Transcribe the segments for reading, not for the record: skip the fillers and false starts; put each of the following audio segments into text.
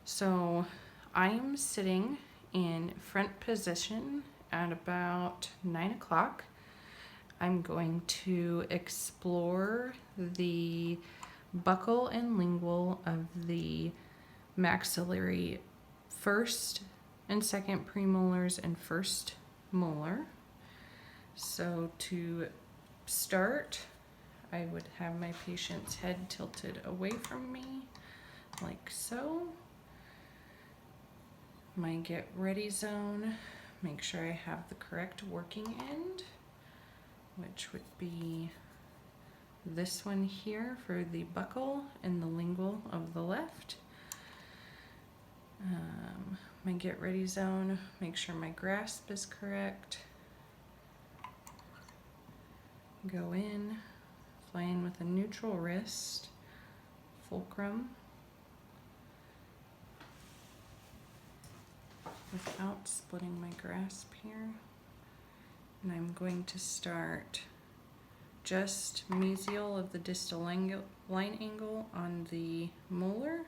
So I am sitting in front position at about 9 o'clock. I'm going to explore the buccal and lingual of the maxillary first and second premolars and first molar. So to start, I would have my patient's head tilted away from me, like so. My get ready zone, make sure I have the correct working end, which would be this one here for the buccal and the lingual of the left. My get ready zone, make sure my grasp is correct. Go in, fly in with a neutral wrist, fulcrum, without splitting my grasp here. And I'm going to start just mesial of the distal line angle on the molar.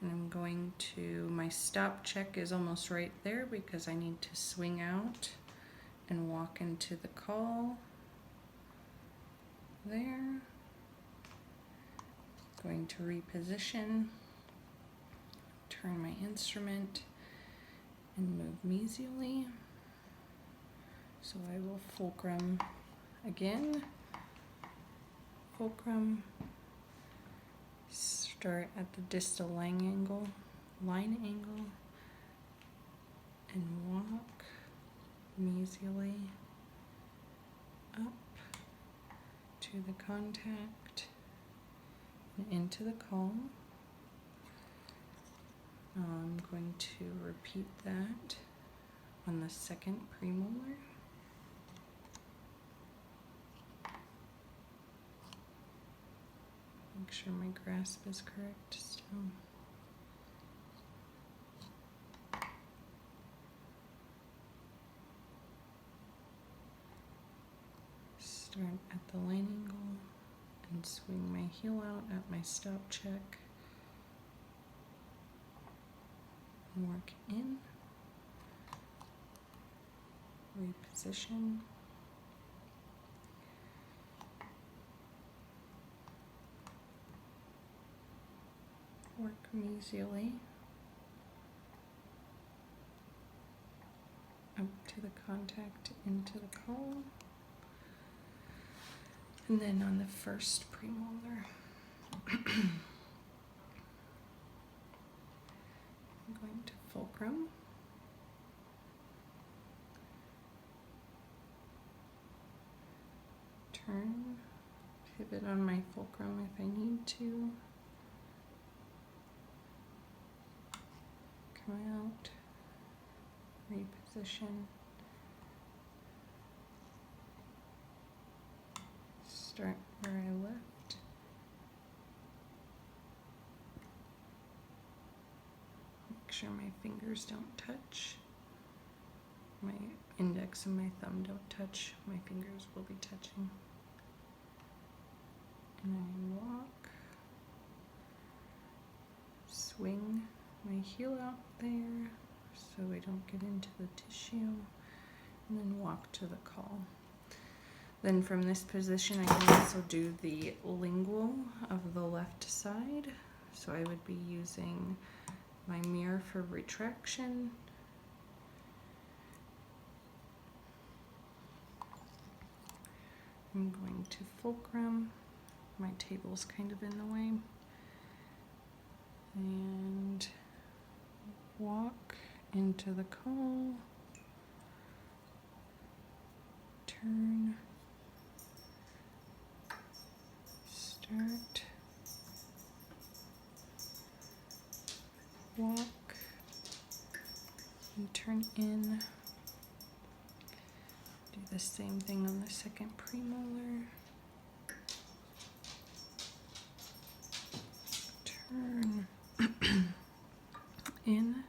And I'm going to, my stop check is almost right there because I need to swing out and walk into the call. There. Going to reposition, turn my instrument, and move mesially. So I will fulcrum again, fulcrum, start at the distal line angle, and walk mesially up to the contact and into the call. I'm going to repeat that on the second premolar. Make sure my grasp is correct still. Start at the line angle and swing my heel out at my stop check. Work in, reposition, work mesially up to the contact into the call, and then on the first premolar I'm going to fulcrum, turn, pivot on my fulcrum if I need to, come out, reposition, start where I left. Make sure my fingers don't touch. My index and my thumb don't touch. My fingers will be touching. And I walk, swing my heel out there so I don't get into the tissue, and then walk to the call. Then from this position I can also do the lingual of the left side. So I would be using my mirror for retraction. I'm going to fulcrum. My table's kind of in the way. And walk into the call. Turn. Start. Walk. And turn in. Do the same thing on the second premolar. Turn in,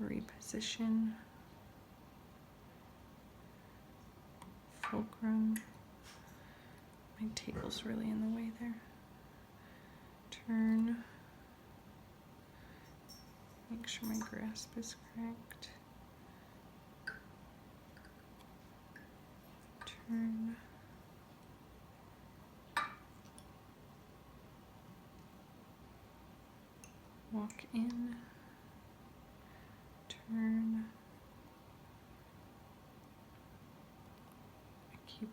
reposition, fulcrum. My table's really in the way there. Turn, Make sure my grasp is correct. Turn. Walk in. Turn. Keep.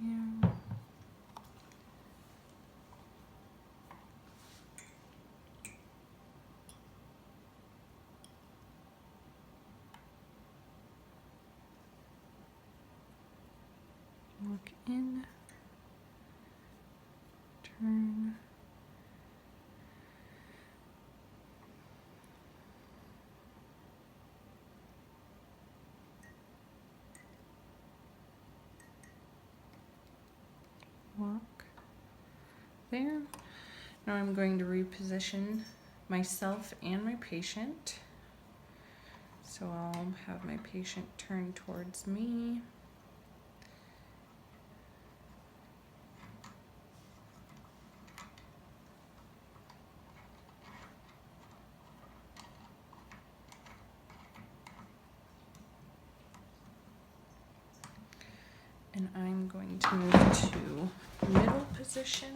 Yeah. Walk in, turn, walk there. Now I'm going to reposition myself and my patient. So I'll have my patient turn towards me. And I'm going to move to middle position.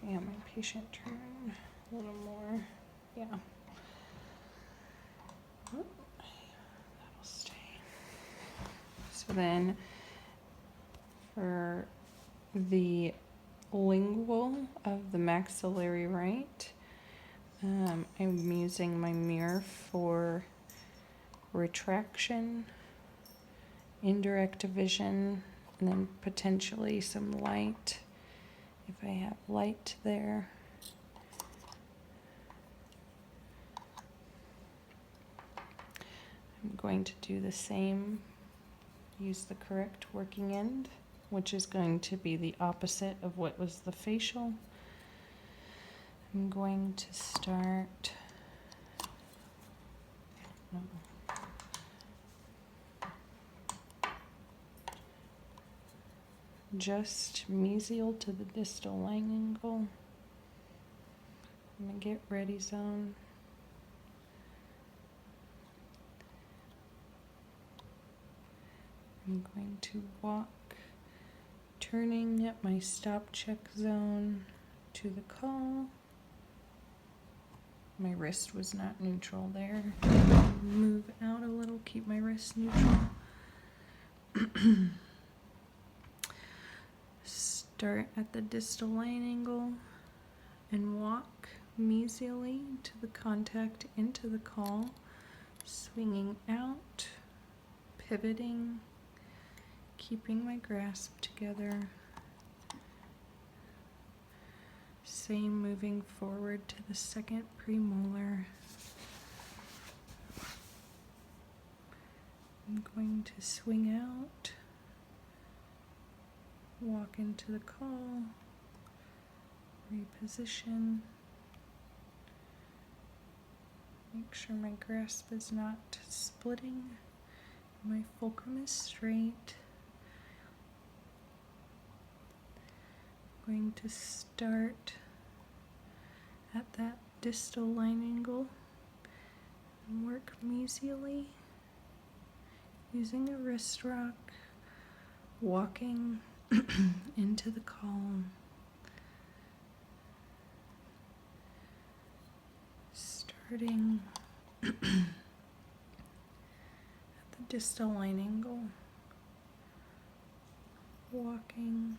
Yeah, my patient turn a little more. Yeah. Oop, that'll stay. So then for the lingual of the maxillary right, I'm using my mirror for retraction, indirect vision, and then potentially some light if I have light there. I'm going to do the same, use the correct working end, which is going to be the opposite of what was the facial. I'm going to start, no. Just mesial to the distal line angle. I'm going to get ready zone. I'm going to walk, turning at my stop check zone to the call. My wrist was not neutral there. Move out a little, keep my wrist neutral. Start at the distal line angle and walk mesially to the contact into the call, swinging out, pivoting, keeping my grasp together. Same moving forward to the second premolar. I'm going to swing out, walk into the call, reposition, make sure my grasp is not splitting, my fulcrum is straight. I'm going to start at that distal line angle and work mesially using a wrist rock, walking into the column, starting at the distal line angle, walking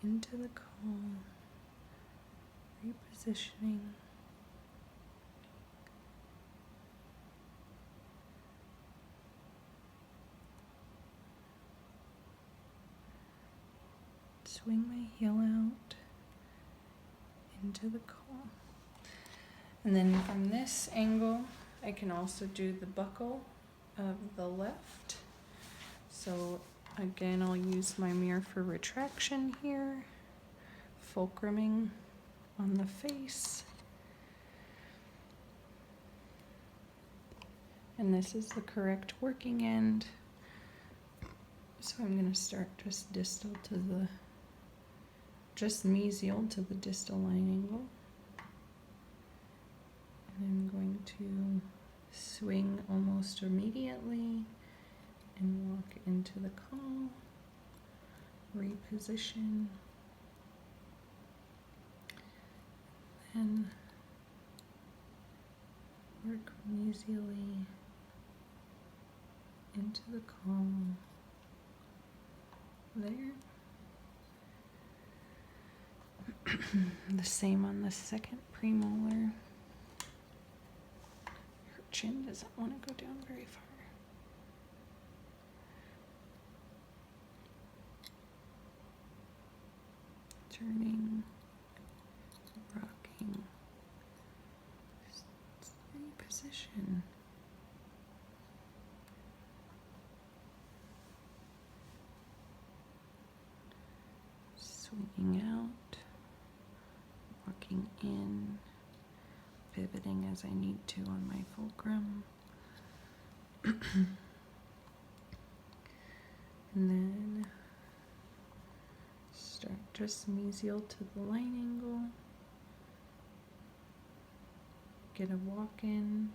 into the call, repositioning, swing my heel out into the call. And then from this angle, I can also do the buckle of the left. So again, I'll use my mirror for retraction here, fulcruming on the face. And this is the correct working end. So I'm going to start just distal to the, just mesial to the distal line angle. And I'm going to swing almost immediately and walk into the call, reposition, then work mesially into the call there. The same on the second premolar. Her chin doesn't want to go down very far. Turning, rocking, reposition. Swinging out, walking in, pivoting as I need to on my fulcrum. And then start just mesial to the line angle. Get a walk in,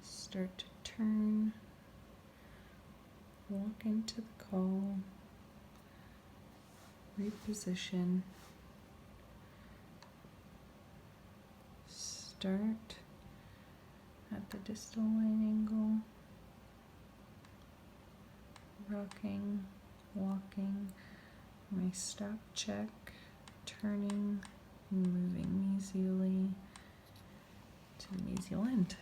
start to turn, walk into the call, reposition, start at the distal line angle, rocking, walking, my stop check, turning, and moving mesially to mesial end.